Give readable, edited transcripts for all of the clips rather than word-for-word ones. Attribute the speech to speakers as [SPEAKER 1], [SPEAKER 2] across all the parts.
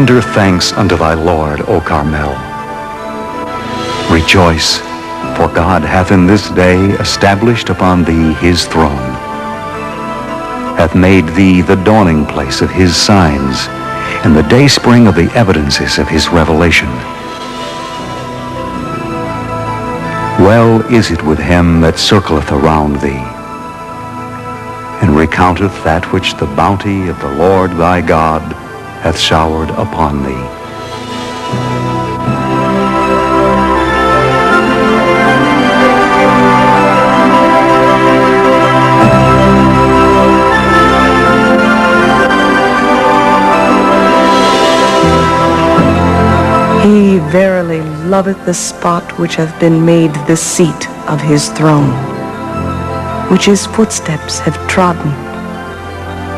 [SPEAKER 1] Render thanks unto thy Lord, O Carmel. Rejoice, for God hath in this day established upon thee his throne, hath made thee the dawning place of his signs, and the dayspring of the evidences of his revelation. Well is it with him that circleth around thee, and recounteth that which the bounty of the Lord thy God hath showered upon thee.
[SPEAKER 2] He verily loveth the spot which hath been made the seat of his throne, which his footsteps have trodden,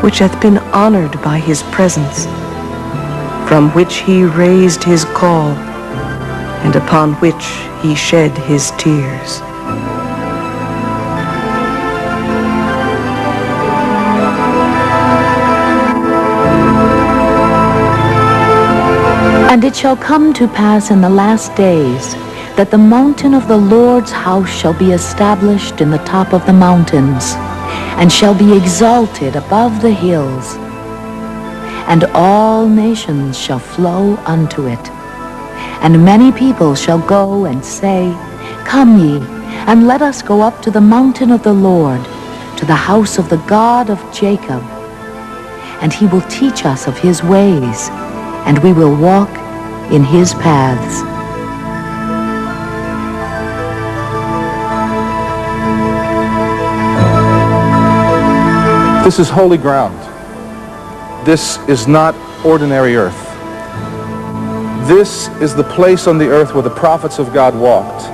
[SPEAKER 2] which hath been honored by his presence, from which he raised his call, and upon which he shed his tears.
[SPEAKER 3] And it shall come to pass in the last days that the mountain of the Lord's house shall be established in the top of the mountains, and shall be exalted above the hills, and all nations shall flow unto it. And many people shall go and say, Come ye, and let us go up to the mountain of the Lord, to the house of the God of Jacob. And he will teach us of his ways, and we will walk in his paths.
[SPEAKER 4] This is holy ground. This is not ordinary earth. This is the place on the earth where the prophets of God walked.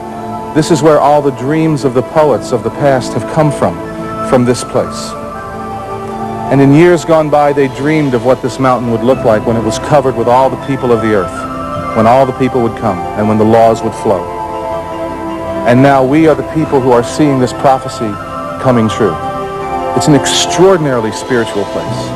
[SPEAKER 4] This is where all the dreams of the poets of the past have come from this place. And in years gone by, they dreamed of what this mountain would look like when it was covered with all the people of the earth, when all the people would come, and when the laws would flow. And now we are the people who are seeing this prophecy coming true. It's an extraordinarily spiritual place.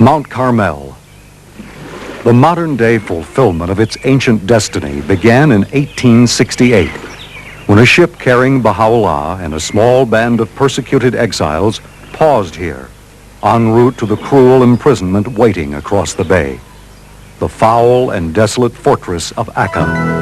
[SPEAKER 1] Mount Carmel. The modern-day fulfillment of its ancient destiny began in 1868, when a ship carrying Baha'u'llah and a small band of persecuted exiles paused here, en route to the cruel imprisonment waiting across the bay, the foul and desolate fortress of Akka.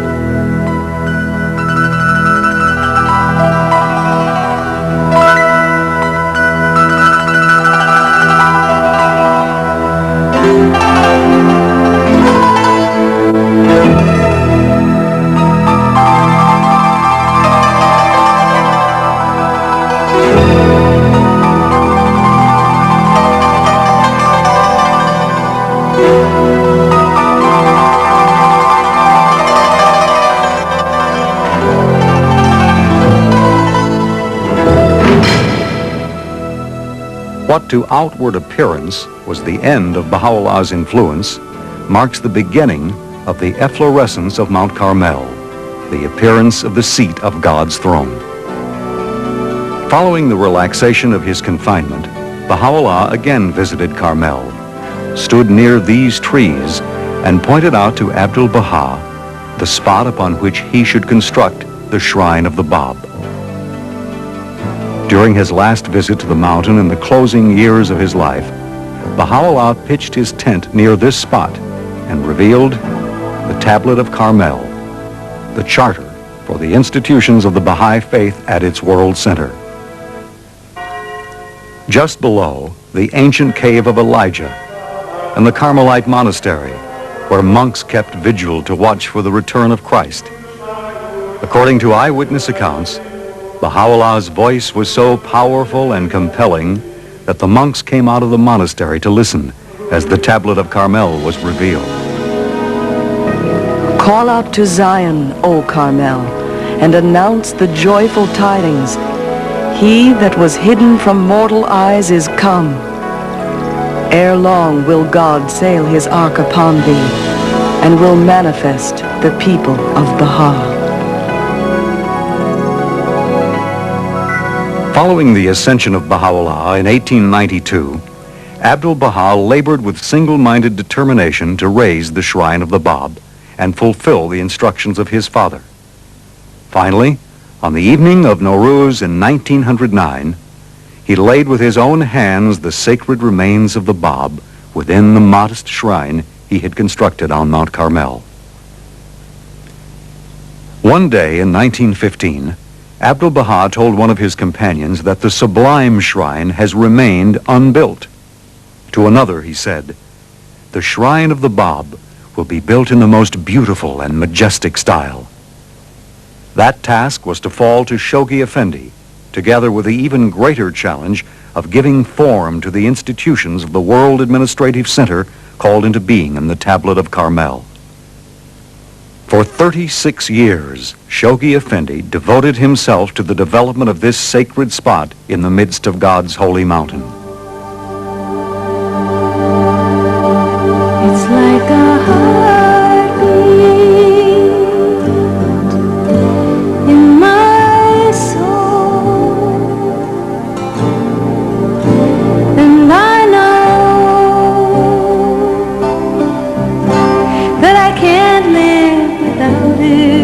[SPEAKER 1] What to outward appearance was the end of Baha'u'llah's influence marks the beginning of the efflorescence of Mount Carmel, the appearance of the seat of God's throne. Following the relaxation of his confinement, Baha'u'llah again visited Carmel, stood near these trees, and pointed out to Abdul-Baha the spot upon which he should construct the Shrine of the Bab. During his last visit to the mountain in the closing years of his life, Baha'u'llah pitched his tent near this spot and revealed the Tablet of Carmel, the charter for the institutions of the Baha'i faith at its world center. Just below, the ancient cave of Elijah and the Carmelite monastery, where monks kept vigil to watch for the return of Christ. According to eyewitness accounts, Baha'u'llah's voice was so powerful and compelling that the monks came out of the monastery to listen as the tablet of Carmel was revealed.
[SPEAKER 2] Call out to Zion, O Carmel, and announce the joyful tidings. He that was hidden from mortal eyes is come. Ere long will God sail his ark upon thee, and will manifest the people of Baha.
[SPEAKER 1] Following the ascension of Baha'u'llah in 1892, Abdul-Baha labored with single-minded determination to raise the Shrine of the Bab and fulfill the instructions of his father. Finally, on the evening of Nowruz in 1909, he laid with his own hands the sacred remains of the Bab within the modest shrine he had constructed on Mount Carmel. One day in 1915, Abdul-Baha told one of his companions that the sublime shrine has remained unbuilt. To another, he said, "The shrine of the Bab will be built in the most beautiful and majestic style." That task was to fall to Shoghi Effendi, together with the even greater challenge of giving form to the institutions of the World Administrative Center called into being in the Tablet of Carmel. For 36 years, Shoghi Effendi devoted himself to the development of this sacred spot in the midst of God's holy mountain.
[SPEAKER 3] It's like a heartbeat in my soul, and I know that I can't live without it.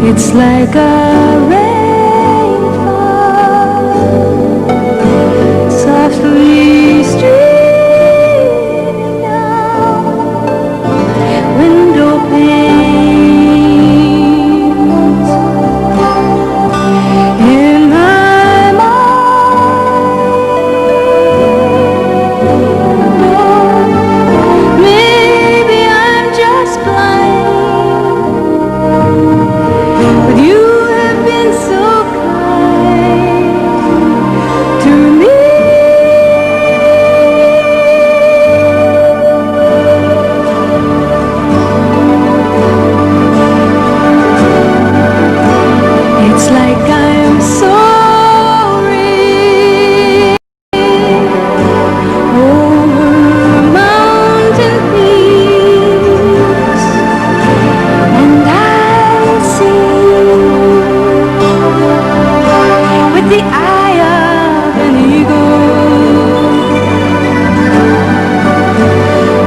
[SPEAKER 3] It's like a rainfall softly streaming down window panes. In my mind, maybe I'm just blind, but you have been so kind to me. It's like I'm soaring over mountain peaks, and I see with the eye of an eagle.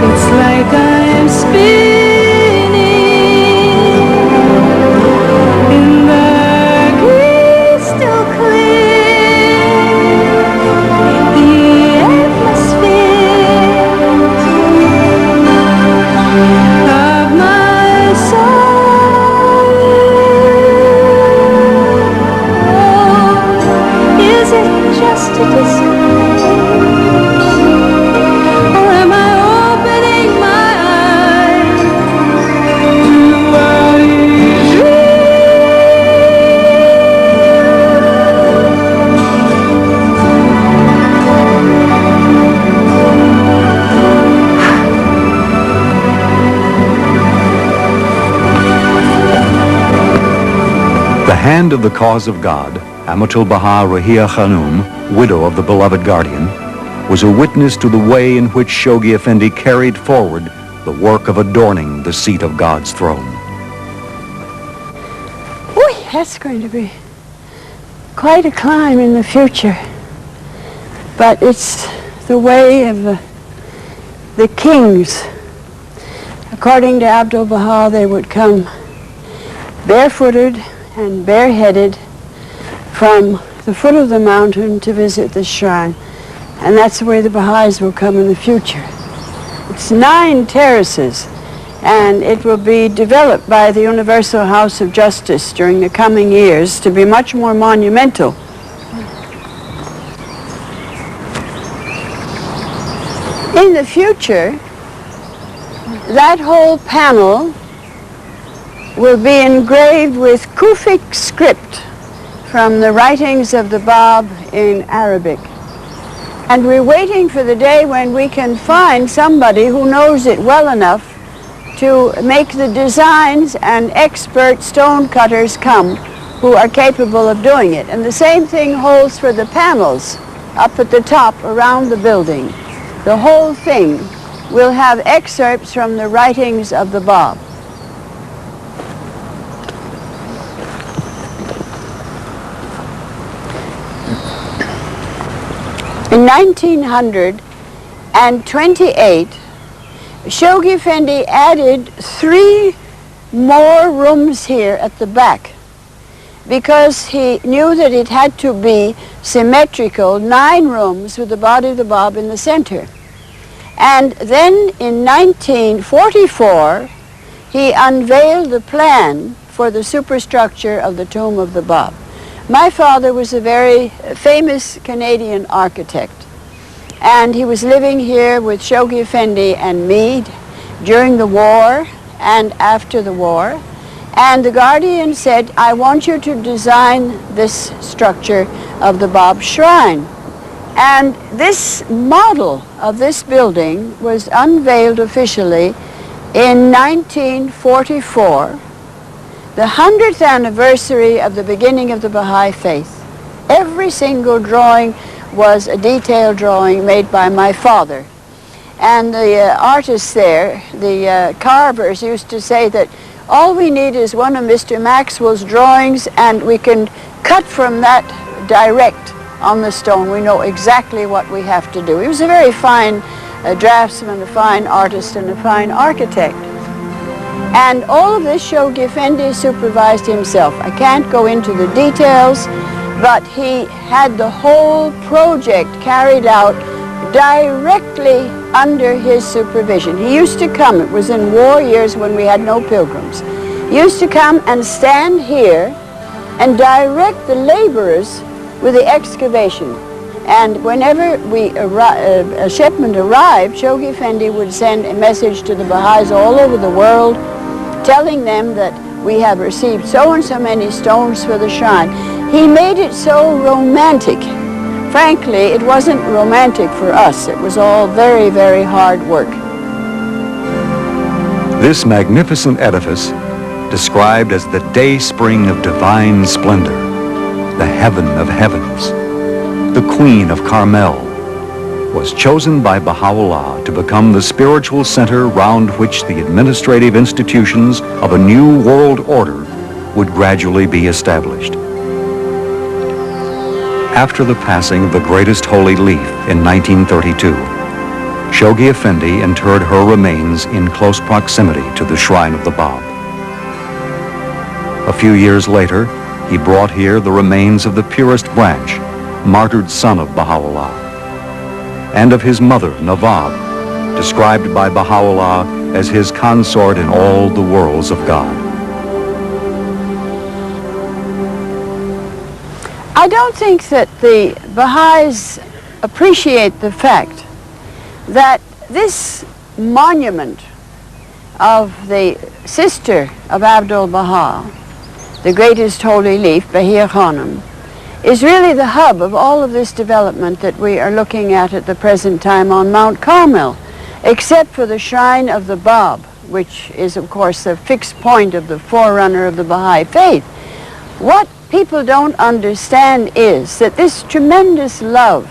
[SPEAKER 3] It's like I'm spinning in the crystal clear, the atmosphere of my soul. Is it just a disguise, or am I opening my eyes to what is real?
[SPEAKER 1] The hand of the cause of God, Amatul Baha Rahia Khanum, widow of the beloved guardian, was a witness to the way in which Shoghi Effendi carried forward the work of adorning the seat of God's throne.
[SPEAKER 5] Boy, that's going to be quite a climb in the future. But it's the way of the kings. According to Abdul-Baha, they would come barefooted and bareheaded from the foot of the mountain to visit the shrine. And that's the way the Baha'is will come in the future. It's 9 terraces, and it will be developed by the Universal House of Justice during the coming years to be much more monumental. In the future, that whole panel will be engraved with Kufic script from the writings of the Bab in Arabic. And we're waiting for the day when we can find somebody who knows it well enough to make the designs, and expert stone cutters come who are capable of doing it. And the same thing holds for the panels up at the top around the building. The whole thing will have excerpts from the writings of the Bab. In 1928, Shoghi Effendi added 3 more rooms here at the back because he knew that it had to be symmetrical, 9 rooms with the body of the Bab in the center. And then in 1944, he unveiled the plan for the superstructure of the tomb of the Bab. My father was a very famous Canadian architect, and he was living here with Shoghi Effendi and me during the war and after the war. And the Guardian said, I want you to design this structure of the Bab Shrine. And this model of this building was unveiled officially in 1944, the 100th anniversary of the beginning of the Baha'i faith. Every single drawing was a detailed drawing made by my father. And the artists there, the carvers, used to say that all we need is one of Mr. Maxwell's drawings, and we can cut from that direct on the stone. We know exactly what we have to do. He was a very fine draftsman, a fine artist, and a fine architect. And all of this Shoghi Effendi supervised himself. I can't go into the details, but he had the whole project carried out directly under his supervision. He used to come, it was in war years when we had no pilgrims, he used to come and stand here and direct the laborers with the excavation. And whenever a shipment arrived, Shoghi Effendi would send a message to the Baha'is all over the world telling them that we have received so and so many stones for the shrine. He made it so romantic. Frankly, it wasn't romantic for us. It was all very, very hard work.
[SPEAKER 1] This magnificent edifice, described as the day spring of divine splendor, the heaven of heavens, the Queen of Carmel, was chosen by Baha'u'llah to become the spiritual center round which the administrative institutions of a new world order would gradually be established. After the passing of the greatest holy leaf in 1932, Shoghi Effendi interred her remains in close proximity to the shrine of the Bab. A few years later, he brought here the remains of the purest branch, martyred son of Baha'u'llah, and of his mother, Nawab, described by Baha'u'llah as his consort in all the worlds of God.
[SPEAKER 5] I don't think that the Baha'is appreciate the fact that this monument of the sister of Abdul-Baha, the greatest holy leaf, Baha'i Archives, is really the hub of all of this development that we are looking at the present time on Mount Carmel, except for the shrine of the Bab, which is, of course, the fixed point of the forerunner of the Baha'i faith. What people don't understand is that this tremendous love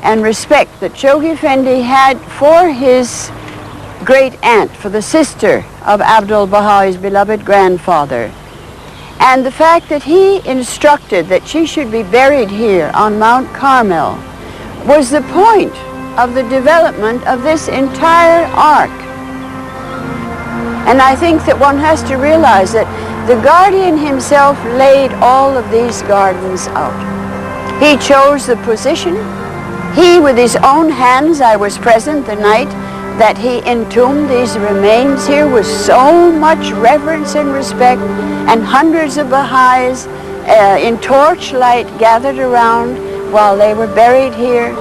[SPEAKER 5] and respect that Shoghi Effendi had for his great aunt, for the sister of Abdul-Baha, his beloved grandfather, and the fact that he instructed that she should be buried here on Mount Carmel was the point of the development of this entire ark. And I think that one has to realize that the Guardian himself laid all of these gardens out. He chose the position. He, with his own hands, I was present the night that he entombed these remains here with so much reverence and respect, and hundreds of Baha'is in torchlight gathered around while they were buried here.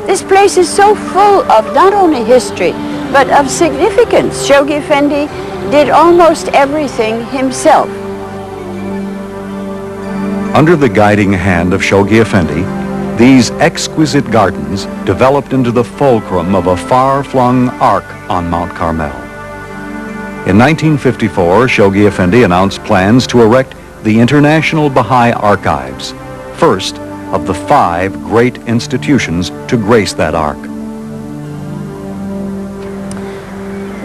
[SPEAKER 5] This place is so full of not only history, but of significance. Shoghi Effendi did almost everything himself.
[SPEAKER 1] Under the guiding hand of Shoghi Effendi, these exquisite gardens developed into the fulcrum of a far-flung ark on Mount Carmel. In 1954, Shoghi Effendi announced plans to erect the International Baha'i Archives, first of the 5 great institutions to grace that ark.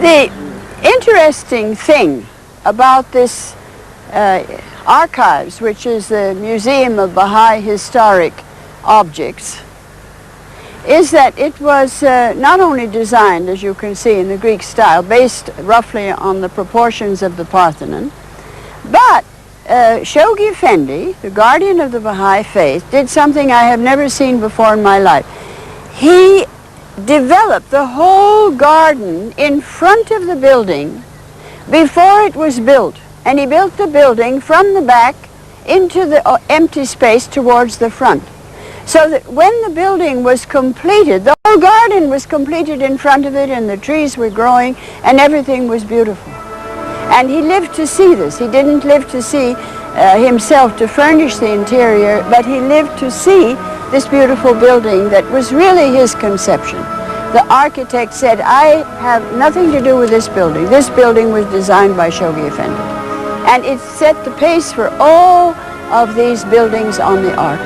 [SPEAKER 5] The interesting thing about this archives, which is the Museum of Baha'i Historic Objects, is that it was not only designed, as you can see, in the Greek style, based roughly on the proportions of the Parthenon, but Shoghi Effendi, the guardian of the Baha'i faith, did something I have never seen before in my life. He developed the whole garden in front of the building before it was built. And he built the building from the back into the empty space towards the front. So that when the building was completed, the whole garden was completed in front of it, and the trees were growing, and everything was beautiful. And he lived to see this. He didn't live to see himself to furnish the interior, but he lived to see this beautiful building that was really his conception. The architect said, I have nothing to do with this building. This building was designed by Shoghi Effendi. And it set the pace for all of these buildings on the Ark.